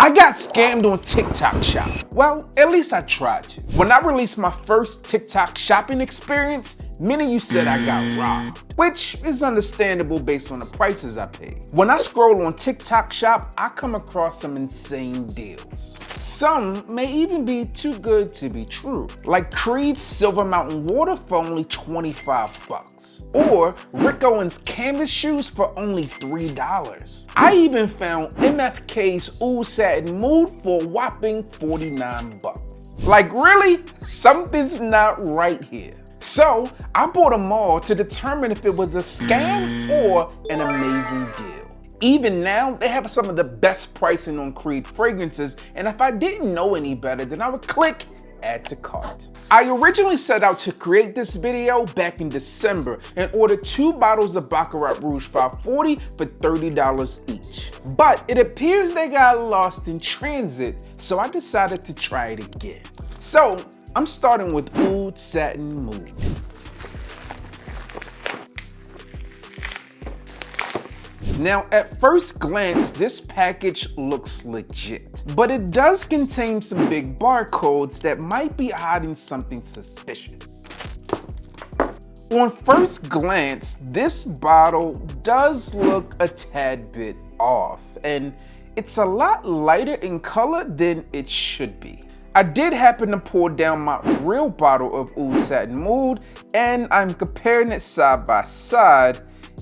I got scammed on TikTok Shop. Well, at least I tried to. When I released my first TikTok shopping experience, many of you said I got robbed, which is understandable based on the prices I paid. When I scroll on TikTok Shop, I come across some insane deals. Some may even be too good to be true, like Creed's Silver Mountain Water for only 25 bucks, or Rick Owens canvas shoes for only $3. I even found MFK's Oud Satin Mood for a whopping 49 bucks. Like really? Something's not right here. So I bought them all to determine if it was a scam or an amazing deal. Even now, they have some of the best pricing on Creed fragrances, and if I didn't know any better, then I would click add to cart. I originally set out to create this video back in December and ordered 2 bottles of Baccarat Rouge 540 for $30 each. But it appears they got lost in transit, so I decided to try it again. So I'm starting with Oud Satin Mood. Now, at first glance, this package looks legit, but it does contain some big barcodes that might be hiding something suspicious. On first glance, this bottle does look a tad bit off, and it's a lot lighter in color than it should be. I did happen to pour down my real bottle of Oud Satin Mood, and I'm comparing it side by side,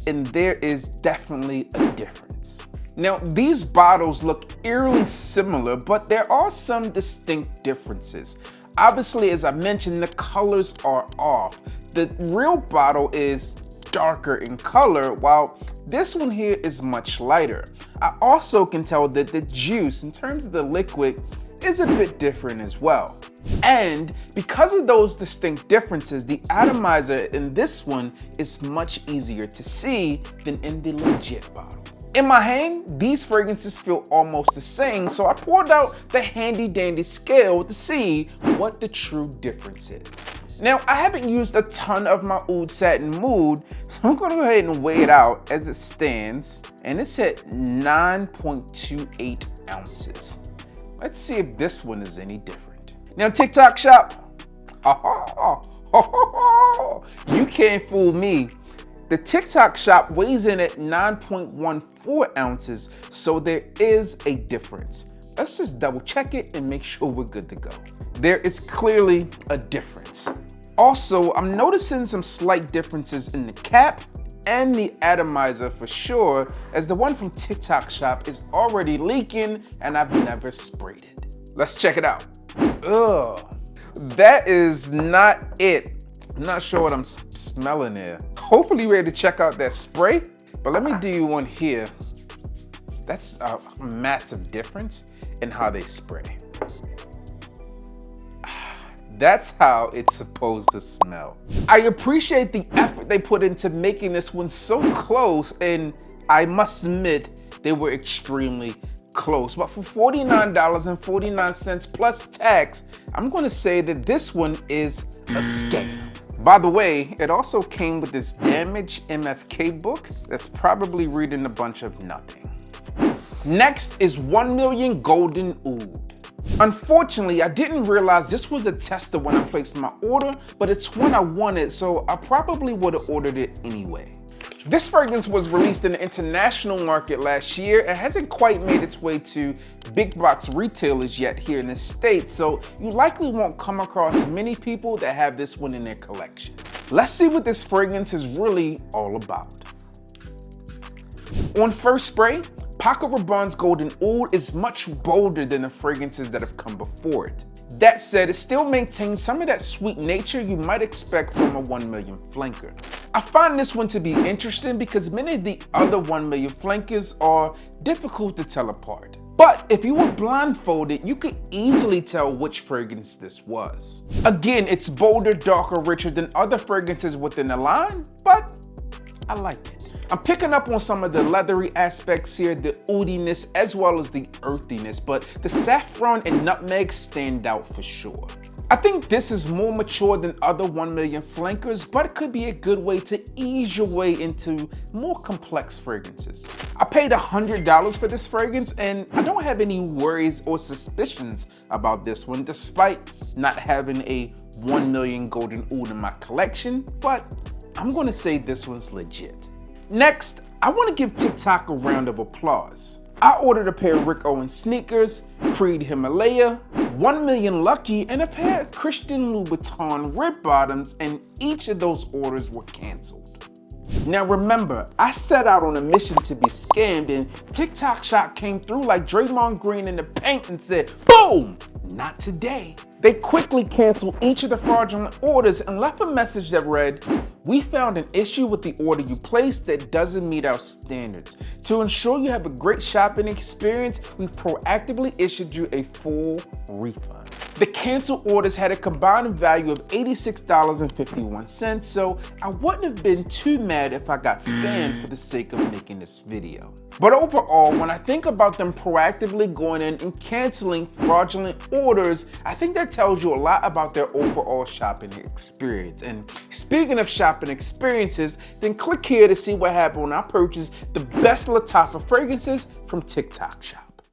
and there is definitely a difference. Now, these bottles look eerily similar, but there are some distinct differences. Obviously, as I mentioned, the colors are off. The real bottle is darker in color, while this one here is much lighter. I also can tell that the juice, in terms of the liquid, is a bit different as well. And because of those distinct differences, the atomizer in this one is much easier to see than in the legit bottle. In my hand, these fragrances feel almost the same, so I pulled out the handy dandy scale to see what the true difference is. Now, I haven't used a ton of my Oud Satin Mood, so I'm gonna go ahead and weigh it out as it stands, and it's at 9.28 ounces. Let's see if this one is any different. Now, TikTok Shop, you can't fool me. The TikTok Shop weighs in at 9.14 ounces, so there is a difference. Let's just double check it and make sure we're good to go. There is clearly a difference. Also, I'm noticing some slight differences in the cap and the atomizer for sure, as the one from TikTok Shop is already leaking and I've never sprayed it. Let's check it out. Ugh, that is not it. I'm not sure what I'm smelling there. Hopefully you're ready to check out that spray, but let me do you one here. That's a massive difference in how they spray. That's how it's supposed to smell. I appreciate the effort they put into making this one so close, and I must admit they were extremely close. But for $49.49 plus tax, I'm gonna say that this one is a scam. By the way, it also came with this damaged MFK book that's probably reading a bunch of nothing. Next is 1 Million Golden Oud. Unfortunately, I didn't realize this was a tester when I placed my order, but it's one I wanted, so I probably would have ordered it anyway. This fragrance was released in the international market last year and hasn't quite made its way to big box retailers yet here in the States, so you likely won't come across many people that have this one in their collection. Let's see what this fragrance is really all about. On first spray, Paco Rabanne's Golden Oud is much bolder than the fragrances that have come before it. That said, it still maintains some of that sweet nature you might expect from a 1 Million flanker. I find this one to be interesting because many of the other 1 Million flankers are difficult to tell apart. But if you were blindfolded, you could easily tell which fragrance this was. Again, it's bolder, darker, richer than other fragrances within the line, but I like it. I'm picking up on some of the leathery aspects here, the oudiness as well as the earthiness, but the saffron and nutmeg stand out for sure. I think this is more mature than other 1 million flankers, but it could be a good way to ease your way into more complex fragrances. I paid $100 for this fragrance, and I don't have any worries or suspicions about this one, despite not having a 1 million golden oud in my collection, but I'm gonna say this one's legit. Next, I wanna give TikTok a round of applause. I ordered a pair of Rick Owens sneakers, Creed Himalaya, 1 million Lucky, and a pair of Christian Louboutin rib bottoms, and each of those orders were canceled. Now remember, I set out on a mission to be scammed, and TikTok Shop came through like Draymond Green in the paint and said, boom, not today. They quickly canceled each of the fraudulent orders and left a message that read, we found an issue with the order you placed that doesn't meet our standards. To ensure you have a great shopping experience, we've proactively issued you a full refund. The canceled orders had a combined value of $86.51, so I wouldn't have been too mad if I got scammed for the sake of making this video. But overall, when I think about them proactively going in and canceling fraudulent orders, I think that tells you a lot about their overall shopping experience. And speaking of shopping experiences, then click here to see what happened when I purchased the best Lattafa fragrances from TikTok Shop.